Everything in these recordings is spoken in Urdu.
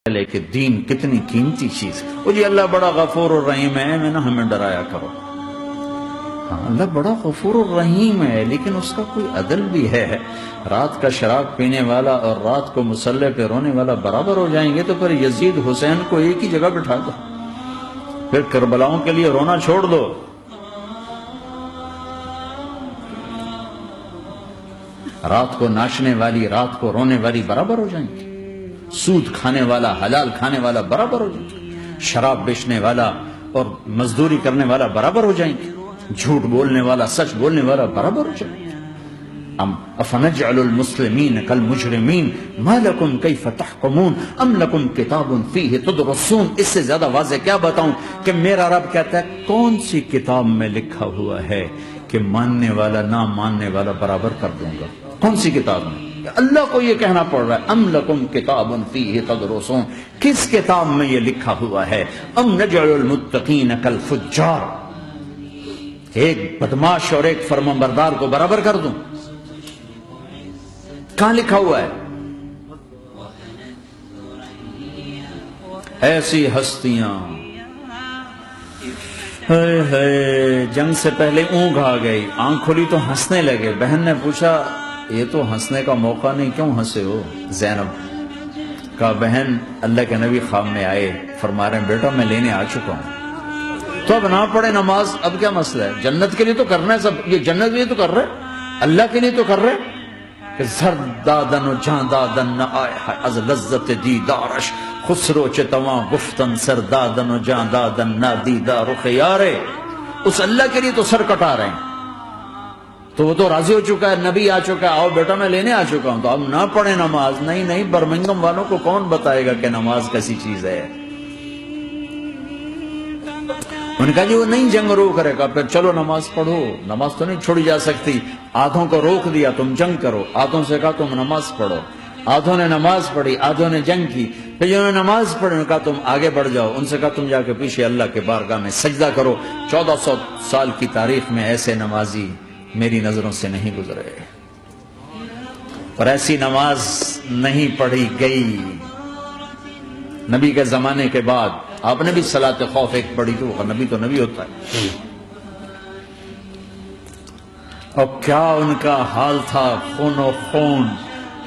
کہ دین کتنی قیمتی چیز ہے۔ وہ جی اللہ بڑا غفور الرحیم ہے، میں نہ ہمیں ڈرایا کرو۔ ہاں اللہ بڑا غفور الرحیم ہے، لیکن اس کا کوئی عدل بھی ہے۔ رات کا شراب پینے والا اور رات کو مصلی پہ رونے والا برابر ہو جائیں گے تو پھر یزید حسین کو ایک ہی جگہ بٹھا دو، پھر کربلاؤں کے لیے رونا چھوڑ دو۔ رات کو ناچنے والی رات کو رونے والی برابر ہو جائیں گے، سود کھانے والا حلال کھانے والا برابر ہو جائیں گے، شراب بیچنے والا اور مزدوری کرنے والا برابر ہو جائیں گے، جھوٹ بولنے والا سچ بولنے والا برابر ہو جائیں گے۔ افنجعل المسلمین کالمجرمین ما لکم کیف تحکمون ام لکم کتاب فیہ تدرسون۔ اس سے زیادہ واضح کیا بتاؤں کہ میرا رب کہتا ہے کون سی کتاب میں لکھا ہوا ہے کہ ماننے والا نہ ماننے والا برابر کر دوں گا؟ کون سی کتاب میں؟ اللہ کو یہ کہنا پڑ رہا ہے ام لکم کتاب فیہ تدرسون، کس کتاب میں یہ لکھا ہوا ہے؟ ام نجعل المتقین کالفجار، ایک بدماش اور ایک فرمانبردار کو برابر کر دوں؟ کہاں لکھا ہوا ہے؟ ایسی ہستیاں جنگ سے پہلے اونگ آ گئی، آنکھ کھلی تو ہنسنے لگے۔ بہن نے پوچھا یہ تو ہنسنے کا موقع نہیں، کیوں ہنسے ہو؟ زینب کہا بہن اللہ کے نبی خواب میں آئے، فرما رہے ہیں بیٹا میں لینے آ چکا ہوں، تو اب نہ پڑھے نماز، اب کیا مسئلہ ہے؟ جنت کے لیے تو کرنا ہے سب، یہ جنت کے لیے تو کر رہے، اللہ کے لیے تو کر رہے کہ زرد دادن و جان دادن نہ آئے از لذت دیدارش، خسرو چتواں گفتن سر دادن و جان دادن نہ دیدار خیارے۔ اس اللہ کے لیے تو سر کٹا رہے ہیں، تو وہ تو راضی ہو چکا ہے، نبی آ چکا ہے، آؤ بیٹا میں لینے آ چکا ہوں، تو اب نہ پڑھے نماز؟ نہیں، برمنگم والوں کو کون بتائے گا کہ نماز کیسی چیز ہے؟ ان کا جی وہ نہیں جنگ روک کرے گا، پھر چلو نماز پڑھو، نماز تو نہیں چھوڑی جا سکتی۔ آدھوں کو روک دیا تم جنگ کرو، آدھوں سے کہا تم نماز پڑھو، آدھوں نے نماز پڑھی، آدھوں نے جنگ کی، پھر جنہوں نے نماز پڑھی ان کہا تم آگے بڑھ جاؤ، ان سے کہا تم جا کے پیچھے اللہ کے بارگاہ میں سجدہ کرو۔ 1400 سال کی تاریخ میں ایسے نمازی میری نظروں سے نہیں گزرے، اور ایسی نماز نہیں پڑھی گئی نبی کے زمانے کے بعد۔ آپ نے بھی صلاۃ خوف ایک پڑھی تو نبی ہوتا ہے، اور کیا ان کا حال تھا، خون و خون،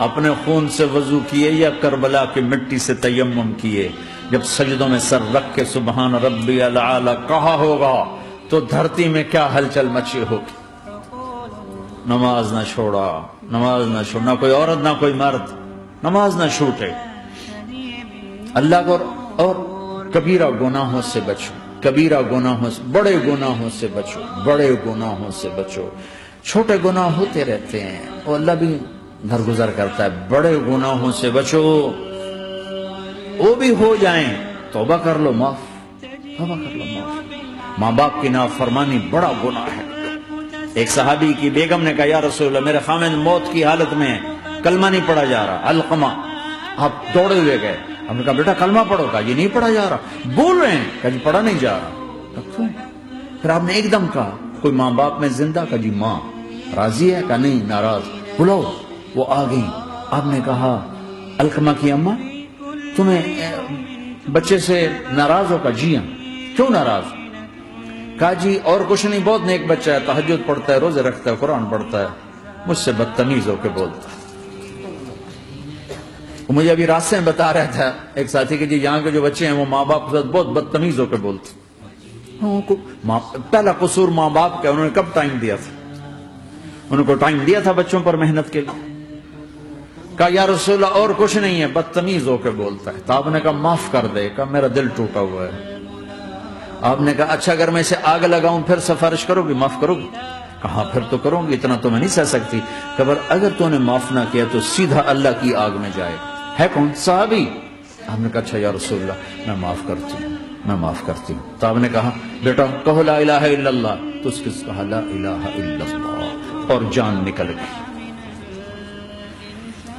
اپنے خون سے وضو کیے یا کربلا کی مٹی سے تیمم کیے؟ جب سجدوں میں سر رکھ کے سبحان ربی الاعلی کہا ہوگا تو دھرتی میں کیا ہلچل مچی ہوگی۔ نماز نہ چھوڑا، نماز نہ چھوڑنا، کوئی عورت نہ کوئی مرد نماز نہ چھوٹے، اللہ کو اور کبیرہ گناہوں سے بچو، کبیرہ گناہوں سے، بڑے گناہوں سے بچو، بڑے گناہوں سے بچو۔ چھوٹے گناہ ہوتے رہتے ہیں، وہ اللہ بھی درگزر کرتا ہے، بڑے گناہوں سے بچو، وہ بھی ہو جائیں توبہ کر لو معاف، توبہ کر لو معاف۔ ماں باپ کی نافرمانی بڑا گناہ ہے۔ ایک صحابی کی بیگم نے کہا یا رسول اللہ میرے خامد موت کی حالت میں کلمہ نہیں پڑھا جا رہا، علقمہ، آپ دوڑے ہوئے گئے، ہم نے کہا بیٹا کلمہ پڑھو، کہا یہ نہیں پڑھا جا رہا، بول رہے ہیں، کہا جی پڑھا نہیں جا رہا۔ پھر آپ نے ایک دم کہا کوئی ماں باپ میں زندہ؟ کہا جی ماں راضی ہے؟ کہا نہیں ناراض، بلاؤ۔ وہ آ گئی، آپ نے کہا علقمہ کی اماں تمہیں بچے سے ناراض ہو؟ کہا جی ہاں۔ کیوں ناراض؟ کہا جی اور کچھ نہیں، بہت نیک بچہ ہے، تہجد پڑھتا ہے، روزے رکھتا ہے، قرآن پڑھتا ہے، مجھ سے بدتمیز ہو کے بولتا ہے۔ وہ مجھے ابھی راستے میں بتا رہا تھا ایک ساتھی کہ جی یہاں کے جو بچے ہیں وہ ماں باپ کے ساتھ بہت بدتمیز ہو کے بولتے ہیں۔ پہلا قصور ماں باپ کا، انہوں نے کب ٹائم دیا تھا؟ انہوں کو ٹائم دیا تھا بچوں پر محنت کے لیے؟ کہا یا رسول اللہ اور کچھ نہیں ہے، بدتمیز ہو کے بولتا ہے۔ تو آپ نے کہا معاف کر دے، کہا میرا دل ٹوٹا ہوا ہے۔ آپ نے کہا اچھا اگر میں اسے آگ لگاؤں پھر سفارش کرو گی، معاف کرو گی؟ کہا پھر تو کروں گی، اتنا تو میں نہیں سہ سکتی۔ کہ اگر تو نے معاف نہ کیا تو سیدھا اللہ کی آگ میں جائے۔ ہے کون؟ صحابی۔ آپ نے کہا اچھا یا رسول اللہ میں معاف کرتی ہوں، میں معاف کرتی ہوں۔ تو آپ نے کہا بیٹا کہو لا الہ الا اللہ، تو اس کے کہا لا الہ الا اللہ، اور جان نکل گئی۔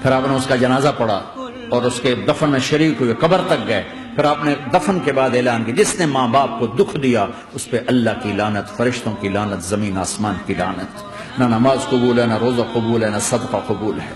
پھر آپ نے اس کا جنازہ پڑھا اور اس کے دفن میں شریک ہوئے، قبر تک گئے۔ پھر آپ نے دفن کے بعد اعلان کیا جس نے ماں باپ کو دکھ دیا اس پہ اللہ کی لعنت، فرشتوں کی لعنت، زمین آسمان کی لعنت۔ نہ نماز قبول ہے، نہ روزہ قبول ہے، نہ صدقہ قبول ہے۔